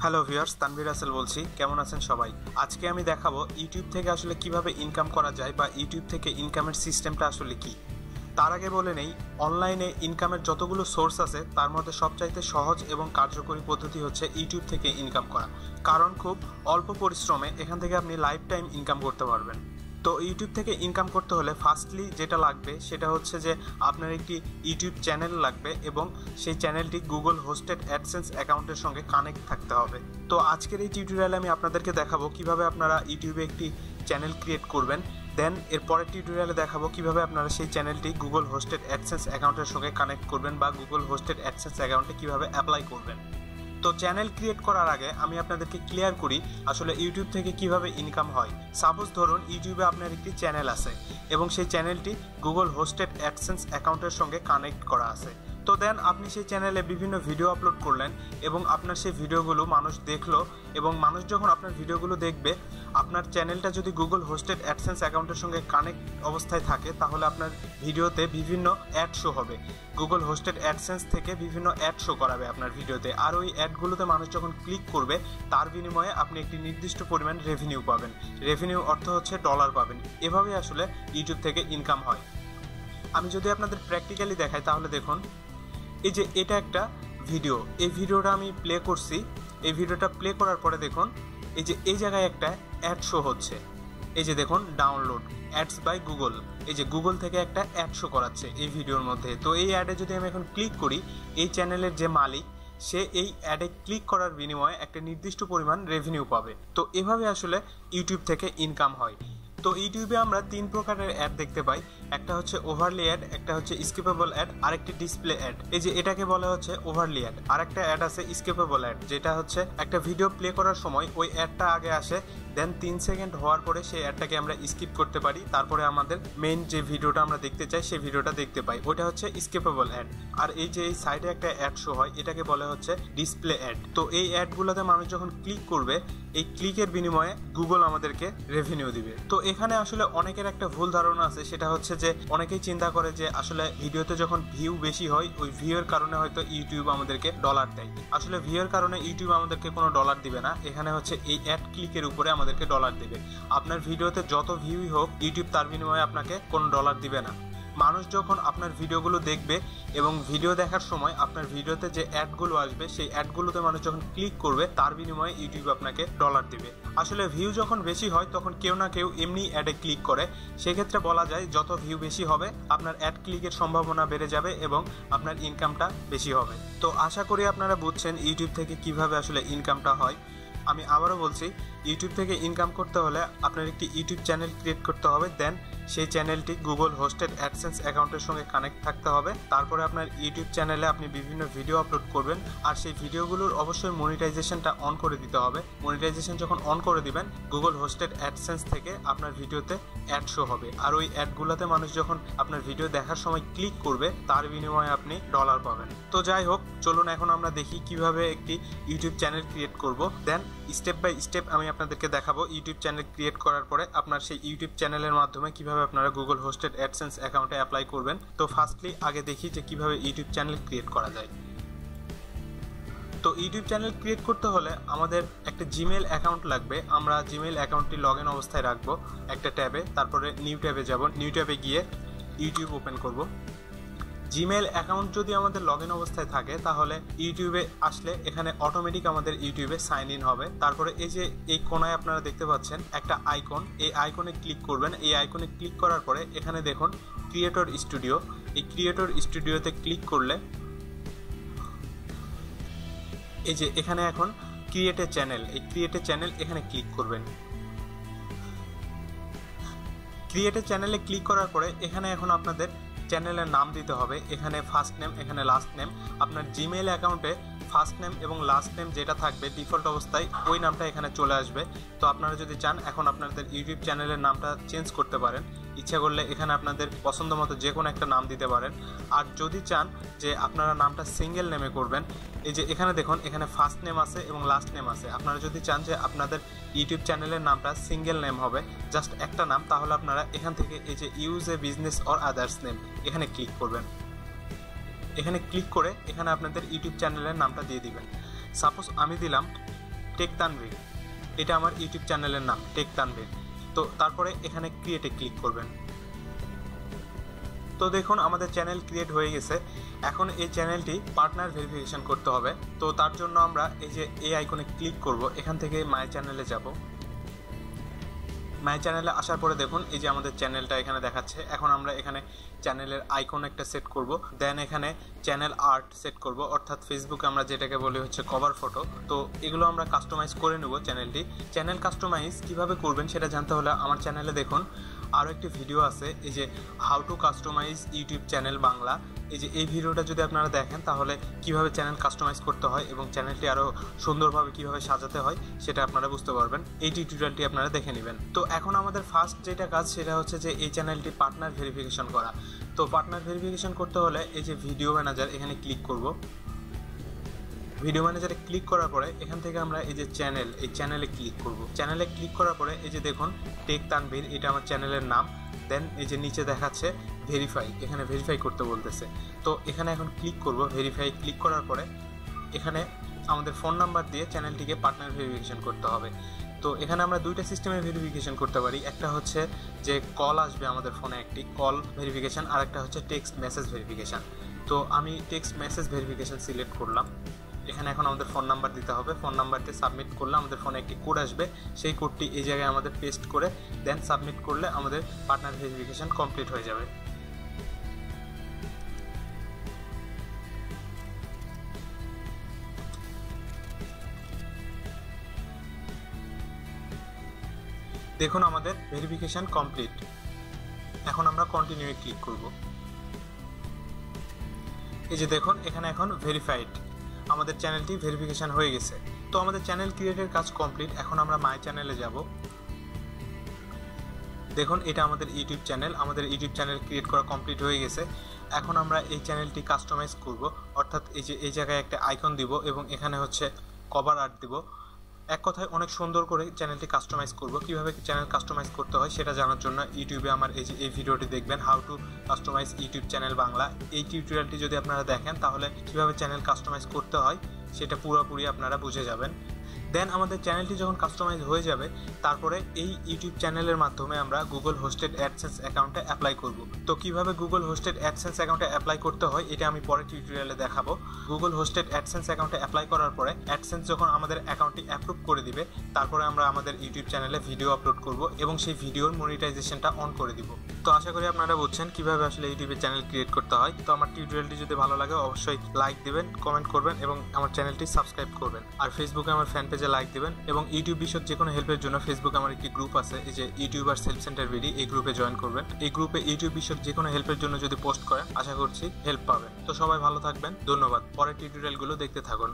Hello viewers, Tanvir Rasel বলছি। কেমন আছেন সবাই? আজকে আমি দেখাবো ইউটিউব থেকে আসলে কিভাবে ইনকাম করা যায় বা ইউটিউব থেকে ইনকামের সিস্টেমটা আসলে কি। তার আগে বলে নেই, অনলাইনে ইনকামের যতগুলো সোর্স আছে তার মধ্যে সবচাইতে সহজ এবং কার্যকরী পদ্ধতি হচ্ছে ইউটিউব থেকে ইনকাম করা। কারণ খুব অল্প পরিশ্রমে এখান থেকে আপনি লাইফ টাইম ইনকাম করতে পারবেন। তো ইউটিউব থেকে ইনকাম করতে হলে ফার্স্টলি যেটা লাগবে সেটা হচ্ছে যে আপনার একটি ইউটিউব চ্যানেল লাগবে এবং সেই চ্যানেলটি গুগল হোস্টেড অ্যাডসেন্স অ্যাকাউন্টের সঙ্গে কানেক্ট থাকতে হবে। তো আজকের এই টিউটোরিয়ালে আমি আপনাদেরকে দেখাবো কিভাবে আপনারা ইউটিউবে একটি চ্যানেল ক্রিয়েট করবেন। দেন এর পরের টিউটোরিয়ালে দেখাবো কিভাবে আপনারা সেই চ্যানেলটি গুগল হোস্টেড অ্যাডসেন্স অ্যাকাউন্টের সঙ্গে কানেক্ট করবেন বা গুগল হোস্টেড অ্যাডসেন্স অ্যাকাউন্টে কিভাবে অ্যাপ্লাই করবেন। তো চ্যানেল ক্রিয়েট করার আগে আমি আপনাদেরকে ক্লিয়ার করি আসলে ইউটিউব থেকে কিভাবে ইনকাম হয়। সাপোজ ধরুন ইউটিউবে আপনার একটি চ্যানেল আছে এবং সেই চ্যানেলটি গুগল হোস্টেড অ্যাডসেন্স অ্যাকাউন্টের সঙ্গে কানেক্ট করা আছে। তো দেন আপনি সেই চ্যানেলে বিভিন্ন ভিডিও আপলোড করলেন এবং আপনার সেই ভিডিওগুলো মানুষ দেখলো এবং মানুষ যখন আপনার ভিডিওগুলো দেখবে, আপনার চ্যানেলটা যদি গুগল হোস্টেড অ্যাডসেন্স অ্যাকাউন্টের সঙ্গে কানেক্ট অবস্থায় থাকে তাহলে আপনার ভিডিওতে বিভিন্ন অ্যাড শো হবে। গুগল হোস্টেড অ্যাডসেন্স থেকে বিভিন্ন অ্যাড শো করাবে আপনার ভিডিওতে, আর ওই অ্যাডগুলোতে মানুষ যখন ক্লিক করবে তার বিনিময়ে আপনি একটি নির্দিষ্ট পরিমাণ রেভিনিউ পাবেন। রেভিনিউ অর্থ হচ্ছে ডলার পাবেন। এভাবে আসলে ইউটিউব থেকে ইনকাম হয়। আমি যদি আপনাদের প্র্যাকটিক্যালি দেখাই তাহলে দেখুন, এই যে এটা একটা ভিডিও, এই ভিডিওটা আমি প্লে করছি। এই ভিডিওটা প্লে করার পরে দেখুন এই যে এই জায়গায় একটা অ্যাড শো হচ্ছে। এই যে দেখুন ডাউনলোড অ্যাডস বাই গুগল, এই যে গুগল থেকে একটা অ্যাড শো করাচ্ছে এই ভিডিওর মধ্যে। তো এই অ্যাডে যদি আমি এখন ক্লিক করি, এই চ্যানেলের যে মালিক সে এই অ্যাডে ক্লিক করার বিনিময়ে একটা নির্দিষ্ট পরিমাণ রেভিনিউ পাবে। তো এভাবে আসলে ইউটিউব থেকে ইনকাম হয়। তো ইউটিউবে আমরা তিন প্রকারের অ্যাড দেখতে পাই। একটা হচ্ছে ওভারলি অ্যাড, একটা হচ্ছে স্কিপেবল অ্যাড, আরেকটি ডিসপ্লে অ্যাড। এই যে এটাকে বলা হচ্ছে ওভারলি অ্যাড। আরেকটা অ্যাড আছে স্কিপেবল অ্যাড, যেটা হচ্ছে একটা ভিডিও প্লে করার সময় ওই অ্যাডটা আগে আসে, দেন 3 সেকেন্ড হওয়ার পরে সেই অ্যাডটাকে আমরা স্কিপ করতে পারি, তারপরে আমাদের মেইন যে ভিডিওটা আমরা দেখতে চাই সেই ভিডিওটা দেখতে পাই। ওইটা হচ্ছে স্কিপেবল অ্যাড। আর এই যে এই সাইডে একটা অ্যাড শো হয়, এটাকে বলা হচ্ছে ডিসপ্লে অ্যাড। তো এই অ্যাডগুলোতে মানুষ যখন ক্লিক করবে, এই ক্লিকের বিনিময়ে গুগল আমাদেরকে রেভিনিউ দিবে। তো এখানে আসলে অনেকের একটা ভুল ধারণা আছে, সেটা হচ্ছে যে অনেকেই চিন্তা করে যে আসলে ভিডিওতে যখন ভিউ বেশি হয় ওই ভিউয়ের কারণে হয়তো ইউটিউব আমাদেরকে ডলার দেয়। আসলে ভিউয়ের কারণে ইউটিউব আমাদেরকে কোনো ডলার দিবে না। এখানে হচ্ছে এই অ্যাড ক্লিকের উপরে আমাদেরকে ডলার দিবে। আপনার ভিডিওতে যত ভিউই হোক ইউটিউব তার বিনিময়ে আপনাকে কোনো ডলার দিবে না। মানুষ যখন আপনার ভিডিওগুলো দেখবে এবং ভিডিও দেখার সময় আপনার ভিডিওতে যে অ্যাডগুলো আসবে সেই অ্যাডগুলোতে মানুষ যখন ক্লিক করবে তার বিনিময়ে ইউটিউব আপনাকে ডলার দিবে। আসলে ভিউ যখন বেশি হয় তখন কেউ না কেউ এমনি অ্যাডে ক্লিক করে। সেক্ষেত্রে বলা যায় যত ভিউ বেশি হবে আপনার অ্যাড ক্লিকের সম্ভাবনা বেড়ে যাবে এবং আপনার ইনকামটা বেশি হবে। তো আশা করি আপনারা বুঝছেন ইউটিউব থেকে কিভাবে আসলে ইনকামটা হয়। আমি আবারও বলছি, ইউটিউব থেকে ইনকাম করতে হলে আপনার একটি ইউটিউব চ্যানেল ক্রিয়েট করতে হবে। দেন সেই চ্যানেলটি গুগল হোস্টেড অ্যাডসেন্স অ্যাকাউন্টের সঙ্গে কানেক্ট থাকতে হবে। তারপরে আপনার ইউটিউব চ্যানেলে আপনি বিভিন্ন ভিডিও আপলোড করবেন, আর সেই ভিডিওগুলোর অবশ্যই মনিটাইজেশনটা অন করে দিতে হবে। মনিটাইজেশন যখন অন করে দিবেন, গুগল হোস্টেড অ্যাডসেন্স থেকে আপনার ভিডিওতে অ্যাড শো হবে, আর ওই অ্যাডগুলোতে মানুষ যখন আপনার ভিডিও দেখার সময় ক্লিক করবে তার বিনিময়ে আপনি ডলার পাবেন। তো যাই হোক, চলুন এখন আমরা দেখি কিভাবে একটি ইউটিউব চ্যানেল ক্রিয়েট করব। দেন স্টেপ বাই স্টেপ আমি আপনাদেরকে দেখাবো ইউটিউব চ্যানেল ক্রিয়েট করার পরে আপনার সেই ইউটিউব চ্যানেলের মাধ্যমে কিভাবে আপনারা গুগল হোস্টেড অ্যাডসেন্স অ্যাকাউন্টে অ্যাপ্লাই করবেন। তো ফার্স্টলি আগে দেখি যে কিভাবে ইউটিউব চ্যানেল ক্রিয়েট করা যায়। তো ইউটিউব চ্যানেল ক্রিয়েট করতে হলে আমাদের একটা জিমেল অ্যাকাউন্ট লাগবে। আমরা জিমেল অ্যাকাউন্টটি লগ ইন অবস্থায় রাখবো একটা ট্যাবে, তারপরে নিউ ট্যাবে যাব। নিউ ট্যাবে গিয়ে ইউটিউব ওপেন করব। জিমেল অ্যাকাউন্ট যদি আমাদের লগ ইন অবস্থায় থাকে তাহলে ইউটিউবে আসলে এখানে অটোমেটিক আমাদের ইউটিউবে সাইন ইন হবে। তারপরে এই যে এই কোনায় আপনারা দেখতে পাচ্ছেন একটা আইকন, এই আইকনে ক্লিক করবেন। এই আইকনে ক্লিক করার পরে এখানে দেখুন ক্রিয়েটর স্টুডিও। এই ক্রিয়েটর স্টুডিওতে ক্লিক করলে এই যে এখানে এখন ক্রিয়েট এ চ্যানেল, এই ক্রিয়েট এ চ্যানেল এখানে ক্লিক করবেন। ক্রিয়েট এ চ্যানেলে ক্লিক করার পরে এখানে এখন আপনাদের চ্যানেলের নাম দিতে হবে। এখানে ফার্স্ট নেম, এখানে লাস্ট নেম। আপনার জিমেইল অ্যাকাউন্টে ফার্স্ট নেম এবং লাস্ট নেম যেটা থাকবে ডিফল্ট অবস্থায় ওই নামটা এখানে চলে আসবে। তো আপনারা যদি চান এখন আপনাদের ইউটিউব চ্যানেলের নামটা চেঞ্জ করতে পারেন। ইচ্ছা করলে এখানে আপনাদের পছন্দ মতো যে কোনো একটা নাম দিতে পারেন। আর যদি চান যে আপনারা নামটা সিঙ্গেল নেমে করবেন, এই যে এখানে দেখুন এখানে ফার্স্ট নেম আছে এবং লাস্ট নেম আছে। আপনারা যদি চান যে আপনাদের ইউটিউব চ্যানেলের নামটা সিঙ্গেল নেম হবে, জাস্ট একটা নাম, তাহলে আপনারা এখান থেকে এই যে use a business or others name এখানে ক্লিক করবেন। এখানে ক্লিক করে এখানে আপনাদের ইউটিউব চ্যানেলের নামটা দিয়ে দিবেন। সাপোজ আমি দিলাম টেক তানভীর, এটা আমার ইউটিউব চ্যানেলের নাম টেক তানভীর। তো তারপরে এখানে ক্রিয়েটে ক্লিক করবেন। তো দেখুন আমাদের চ্যানেল ক্রিয়েট হয়ে গেছে। এখন এই চ্যানেলটি পার্টনার ভেরিফিকেশন করতে হবে। তো তার জন্য আমরা এই যে এই আইকনে ক্লিক করব, এখান থেকে মাই চ্যানেলে যাব। মাই চ্যানেলে আসার পরে দেখুন এই যে আমাদের চ্যানেলটা এখানে দেখাচ্ছে। এখন আমরা এখানে চ্যানেলের আইকন একটা সেট করব, দেন এখানে চ্যানেল আর্ট সেট করব, অর্থাৎ ফেসবুকে আমরা যেটাকে বলি হচ্ছে কভার ফটো। তো এগুলো আমরা কাস্টমাইজ করে নেব চ্যানেলটি। চ্যানেল কাস্টমাইজ কিভাবে করবেন সেটা জানতে হলে আমার চ্যানেলে দেখুন আরও একটি ভিডিও আছে, এই যে how to customise YouTube channel Bangla. এই যে এই ভিডিওটা যদি আপনারা দেখেন তাহলে কিভাবে চ্যানেল কাস্টমাইজ করতে হয় এবং চ্যানেলটি আরও সুন্দরভাবে কিভাবে সাজাতে হয় সেটা আপনারা বুঝতে পারবেন। এই টিউটোরিয়ালটি আপনারা দেখে নেবেন। তো এখন আমাদের ফার্স্ট যেটা কাজ সেটা হচ্ছে যে এই চ্যানেলটি পার্টনার ভেরিফিকেশন করা। তো পার্টনার ভেরিফিকেশন করতে হলে এই যে ভিডিও ম্যানেজার এখানে ক্লিক করব। ভিডিও ম্যানেজারে ক্লিক করার পরে এখান থেকে আমরা এই যে চ্যানেল, এই চ্যানেলে ক্লিক করব। চ্যানেলে ক্লিক করার পরে এই যে দেখুন টেক তানভীর, এটা আমার চ্যানেলের নাম। দেন এই যে নিচে দেখাচ্ছে ভেরিফাই, এখানে ভেরিফাই করতে বলতেছে। তো এখানে এখন ক্লিক করব। ভেরিফাই ক্লিক করার পরে এখানে আমাদের ফোন নাম্বার দিয়ে চ্যানেলটিকে পার্টনার ভেরিফিকেশন করতে হবে। তো এখানে আমরা দুইটা সিস্টেমে ভেরিফিকেশন করতে পারি। একটা হচ্ছে যে কল আসবে আমাদের ফোনে, একটি কল ভেরিফিকেশন, আর একটা হচ্ছে টেক্সট মেসেজ ভেরিফিকেশন। তো আমি টেক্সট মেসেজ ভেরিফিকেশন সিলেক্ট করলাম। এখানে এখন আমাদের ফোন নাম্বার দিতে হবে। ফোন নাম্বারটি সাবমিট করলে আমাদের ফোনে একটি কোড আসবে, সেই কোডটি এই জায়গায় আমাদের পেস্ট করে দেন সাবমিট করলে আমাদের পার্টনার ভেরিফিকেশন কমপ্লিট হয়ে যাবে। দেখুন আমাদের ভেরিফিকেশন কমপ্লিট। এখন আমরা কন্টিনিউ ক্লিক করব। এই যে দেখুন এখানে এখন ভেরিফাইড, আমাদের চ্যানেলটি ভেরিফিকেশন হয়ে গেছে। তো আমাদের চ্যানেল ক্রিয়েটের কাজ কমপ্লিট। এখন আমরা মাই চ্যানেলে যাব। দেখুন এটা আমাদের ইউটিউব চ্যানেল, আমাদের ইউটিউব চ্যানেল ক্রিয়েট করা কমপ্লিট হয়ে গেছে। এখন আমরা এই চ্যানেলটি কাস্টমাইজ করব, অর্থাৎ এই যে এই জায়গায় একটা আইকন দিব এবং এখানে হচ্ছে কভার আর্ট দিব। এক কথায় অনেক সুন্দর করে চ্যানেলটি কাস্টমাইজ করব। কিভাবে চ্যানেল কাস্টমাইজ করতে হয় সেটা জানার জন্য ইউটিউবে আমার এই যে এই ভিডিওটি দেখবেন, how to customise YouTube channel Bangla. এই টিউটোরিয়ালটি যদি আপনারা দেখেন তাহলে কিভাবে চ্যানেল কাস্টমাইজ করতে হয় সেটা পুরোপুরি আপনারা বুঝে যাবেন। দেন আমাদের চ্যানেলটি যখন কাস্টমাইজ হয়ে যাবে তারপরে এই ইউটিউব চ্যানেলের মাধ্যমে আমরা গুগল হোস্টেড অ্যাডসেন্স অ্যাকাউন্টে অ্যাপ্লাই করব। তো কিভাবে গুগল হোস্টেড অ্যাডসেন্স অ্যাকাউন্টে অ্যাপ্লাই করতে হয় এটা আমি পরের টিউটোরিয়ালে দেখাবো। গুগল হোস্টেড অ্যাডসেন্স অ্যাকাউন্টে অ্যাপ্লাই করার পরে অ্যাডসেন্স যখন আমাদের অ্যাকাউন্টটি অ্যাপ্রুভ করে দিবে তারপরে আমরা আমাদের ইউটিউব চ্যানেলে ভিডিও আপলোড করব এবং সেই ভিডিওর মনিটাইজেশনটা অন করে দিব। তো আশা করি আপনারা বুঝছেন কিভাবে আসলে ইউটিউবে চ্যানেল ক্রিয়েট করতে হয়। তো আমার টিউটোরিয়ালটি যদি ভালো লাগে অবশ্যই লাইক দিবেন, কমেন্ট করবেন এবং আমার চ্যানেলটি সাবস্ক্রাইব করবেন। আর ফেসবুকে আমার ফ্যান পেজে লাইক দিবেন এবং ইউটিউব বিষয়ক যে কোনো হেল্পের জন্য ফেসবুকে আমার একটি গ্রুপ আছে, এই যে ইউটিউবার সেলফ সেন্টার ভিডি, এই গ্রুপে জয়েন করবেন। এই গ্রুপে ইউটিউব বিষয়ক যে কোনো হেল্পের জন্য যদি পোস্ট করেন আশা করছি হেল্প পাবেন। তো সবাই ভালো থাকবেন, ধন্যবাদ। পরের টিউটোরিয়ালগুলো দেখতে থাকুন।